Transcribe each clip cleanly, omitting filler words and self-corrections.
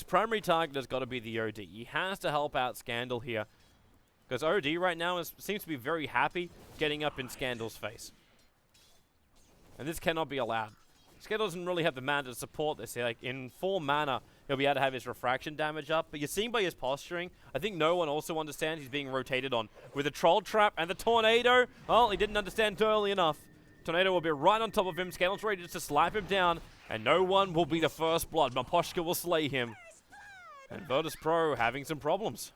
primary target has got to be the OD. He has to help out Scandal here. Because OD right now seems to be very happy getting up in Scandal's face. And this cannot be allowed. Scandal doesn't really have the mana to support this. Like, in 4 mana, he'll be able to have his refraction damage up. But you're seeing by his posturing, I think no one also understands he's being rotated on. With the Troll Trap and the Tornado, well, he didn't understand early enough. Tornado will be right on top of him. Scandal's ready just to slap him down. And no one will be the first blood. Miposhka will slay him. And Virtus.pro having some problems.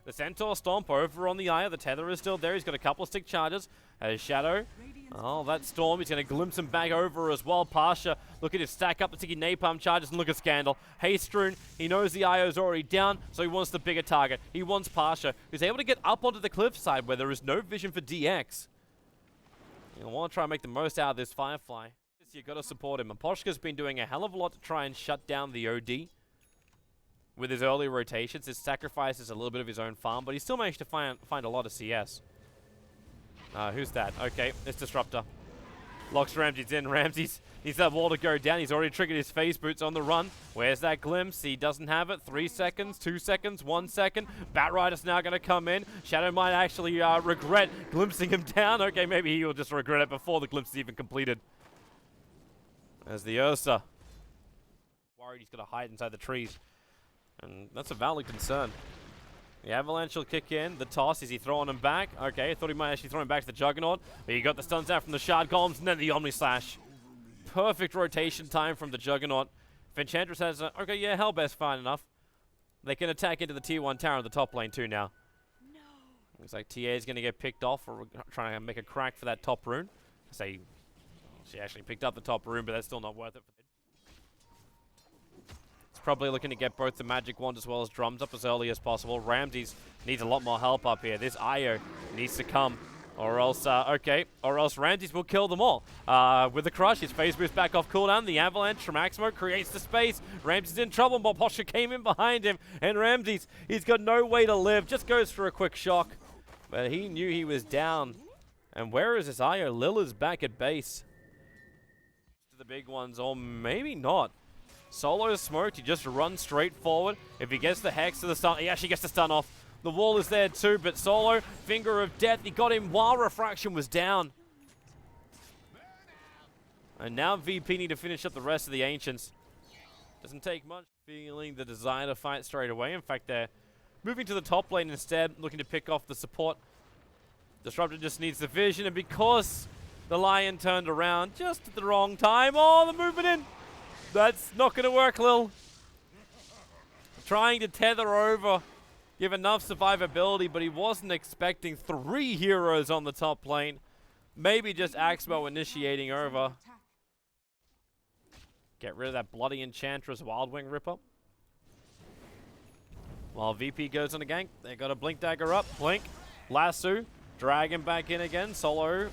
The Centaur Stomp over on the Aya. The Tether is still there. He's got a couple of stick charges. As Shadow. Oh, that Storm. He's going to glimpse him back over as well. Pasha looking to stack up the sticky napalm charges. And look at Scandal. Hastrun. He knows the Io's already down, so he wants the bigger target. He wants Pasha, who's able to get up onto the cliffside where there is no vision for DX. You want to try and make the most out of this Firefly. You've got to support him. And Poshka's been doing a hell of a lot to try and shut down the OD. With his early rotations, his sacrifices a little bit of his own farm, but he still managed to find a lot of CS. Who's that? Okay, it's Disruptor. Locks Ramses in. Ramses needs that wall to go down. He's already triggered his phase boots on the run. Where's that glimpse? He doesn't have it. 3 seconds, 2 seconds, 1 second. Batrider's now going to come in. Shadow might actually regret glimpsing him down. Okay, maybe he will just regret it before the glimpse is even completed. There's the Ursa. Worried he's going to hide inside the trees. And that's a valid concern. The Avalanche will kick in. The toss, is he throwing him back? Okay, I thought he might actually throw him back to the Juggernaut. But he got the stuns out from the Shard Columns and then the Omni Slash. Perfect rotation time from the Juggernaut. If Enchantress has okay, yeah, Hellbear's fine enough. They can attack into the tier 1 tower in the top lane too now. No. Looks like TA is going to get picked off or trying to make a crack for that top rune. Say, she actually picked up the top rune, but that's still not worth it for them. Probably looking to get both the Magic Wand as well as Drums up as early as possible. Ramses needs a lot more help up here. This Io needs to come, or else, Ramses will kill them all. With the Crush, his phase boost back off cooldown. The Avalanche from ax.mo creates the space. Ramses in trouble, but Posha came in behind him, and Ramses, he's got no way to live. Just goes for a quick shock, but he knew he was down. And where is this Io? Lil is back at base. The big ones, or maybe not. Solo is smoked, he just runs straight forward. If he gets the Hex to the stun, he actually gets the stun off. The wall is there too, but Solo, Finger of Death, he got him while Refraction was down. And now VP need to finish up the rest of the Ancients. Doesn't take much. Feeling the desire to fight straight away. In fact, they're moving to the top lane instead, looking to pick off the support. Disruptor just needs the vision, and because the Lion turned around just at the wrong time, oh, the movement in! That's not going to work, Lil. Trying to tether over, give enough survivability, but he wasn't expecting 3 heroes on the top lane. Maybe just ax.mo initiating over. Get rid of that bloody Enchantress Wild Wing Ripper. While VP goes on a gank, they got a Blink Dagger up. Blink, Lasso, drag him back in again. Solo,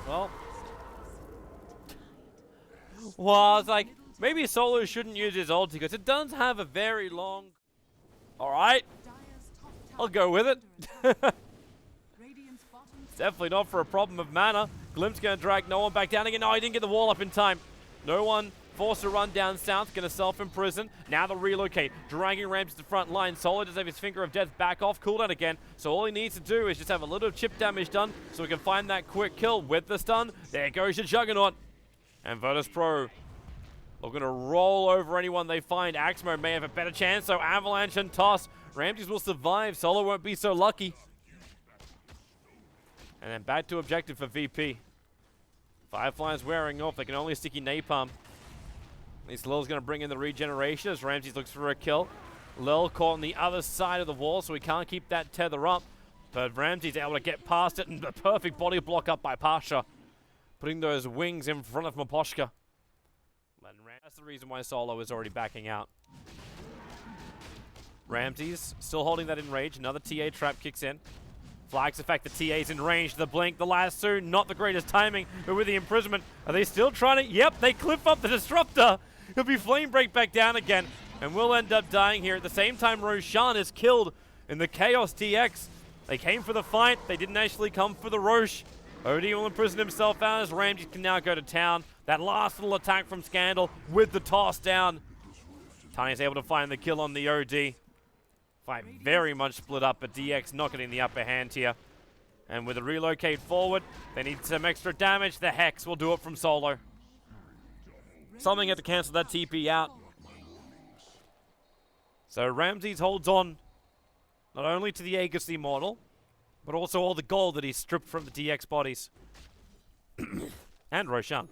well, it's like, maybe Solo shouldn't use his ulti because it does have a very long... Alright. I'll go with it. It's definitely not for a problem of mana. Glimpse going to drag no one back down again. No, he didn't get the wall up in time. No one forced to run down south. Going to self-imprison. Now they'll relocate. Dragging Ramps to the front line. Solo does have his Finger of Death back off cooldown again. So all he needs to do is just have a little chip damage done so we can find that quick kill with the stun. There goes your Juggernaut. And Virtus.pro are going to roll over anyone they find. ax.mo may have a better chance, so Avalanche and Toss. Ramses will survive. Solo won't be so lucky. And then back to objective for VP. Firefly's wearing off. They can only sticky napalm. At least Lil's going to bring in the regeneration as Ramses looks for a kill. Lil caught on the other side of the wall, so he can't keep that tether up. But Ramses able to get past it, and the perfect body block up by Pasha. Putting those wings in front of Miposhka. That's the reason why Solo is already backing out. Ramses still holding that in range. Another TA trap kicks in. Flags the fact that TA's in range. The blink, the lasso, not the greatest timing, but with the imprisonment, are they still trying to? Yep, they clip up the Disruptor. He'll be flame break back down again, and will end up dying here. At the same time, Roshan is killed in the Chaos TX. They came for the fight. They didn't actually come for the Roche. OD will imprison himself out as Ramses can now go to town. That last little attack from Scandal with the toss down. Tiny's able to find the kill on the OD. Fight very much split up, but DX not getting the upper hand here. And with a relocate forward, they need some extra damage. The Hex will do it from solo. Something had to cancel that TP out. So Ramses holds on not only to the Aegis Immortal, but also all the gold that he's stripped from the DX bodies. And Roshan.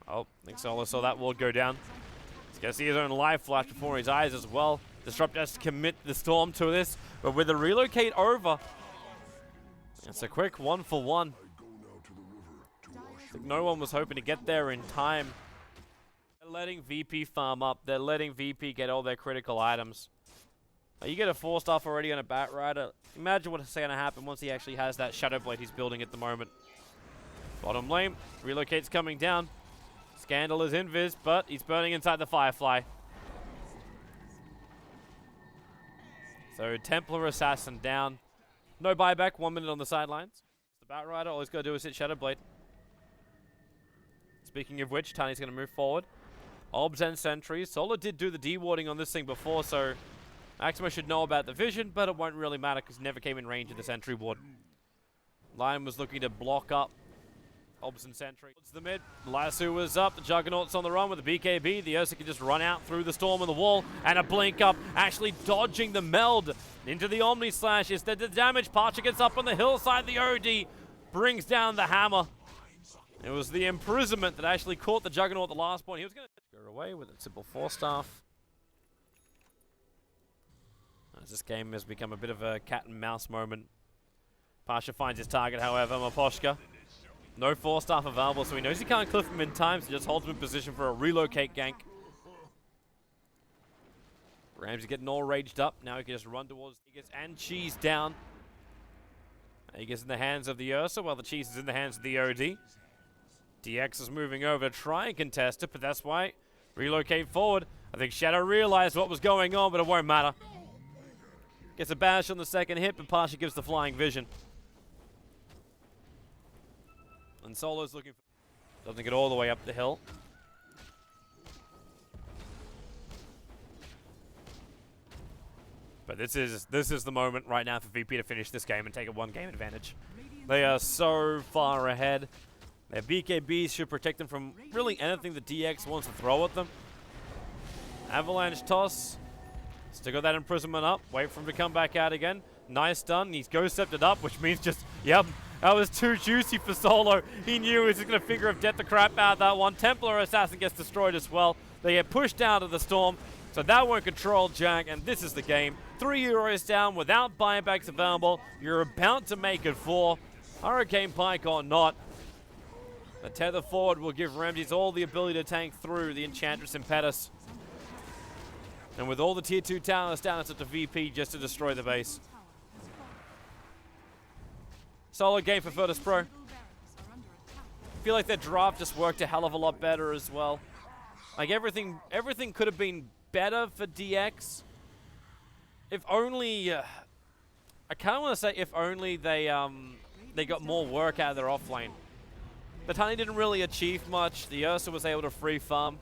Oh, I think Solo saw that ward go down. He's going to see his own life flash before his eyes as well. Disrupt has to commit the Storm to this, but with the relocate over, it's a quick 1-for-1. I think no one was hoping to get there in time. They're letting VP farm up. They're letting VP get all their critical items. You get a 4-star already on a Bat Rider. Imagine what's going to happen once he actually has that Shadow Blade he's building at the moment. Bottom lane, relocate's coming down. Scandal is invis, but he's burning inside the Firefly. So Templar Assassin down. No buyback, 1 minute on the sidelines. The Bat Rider, all he's got to do is hit Shadow Blade. Speaking of which, Tiny's going to move forward. Obs and sentries. Solo did do the dewarding on this thing before, so ax.mo should know about the vision, but it won't really matter because he never came in range of the sentry ward. Lion was looking to block up Obs and sentry. It's the mid. Lasso was up. The Juggernaut's on the run with the BKB. The Ursa can just run out through the storm and the wall. And a blink up, actually dodging the meld into the Omni Slash. Is the damage. Parcher gets up on the hillside. The OD brings down the hammer. It was the imprisonment that actually caught the Juggernaut at the last point. He was going to go away with a simple 4-staff. As this game has become a bit of a cat and mouse moment. Pasha finds his target, however, Maposhka. No 4-staff available, so he knows he can't cliff him in time, so just holds him in position for a relocate gank. Ramsey getting all raged up. Now he can just run towards Aegis and Cheese down. Aegis in the hands of the Ursa, while the Cheese is in the hands of the OD. DX is moving over to try and contest it, but that's why. Relocate forward. I think Shadow realized what was going on, but it won't matter. Gets a bash on the second hit, but Pasha gives the flying vision. And Solo's looking for... Doesn't get all the way up the hill. But this is the moment right now for VP to finish this game and take a 1-game advantage. They are so far ahead. Their BKBs should protect them from really anything the DX wants to throw at them. Avalanche toss. Still got that imprisonment up. Wait for him to come back out again. Nice stun. He's ghost-scepted up, which means just... Yep. That was too juicy for Solo. He knew he was going to figure of death the crap out of that one. Templar Assassin gets destroyed as well. They get pushed down to the storm. So that won't control Jack, and this is the game. 3 Euros down without buybacks available. You're about to make it 4. Hurricane Pike or not. The tether forward will give Ramses all the ability to tank through the Enchantress Impetus. And with all the tier 2 towers down, it's up to VP just to destroy the base. Solid game for Virtus.pro. I feel like their draft just worked a hell of a lot better as well. Like everything could have been better for DX. If only, I kind of want to say if only they got more work out of their offlane. The Tiny didn't really achieve much. The Ursa was able to free farm.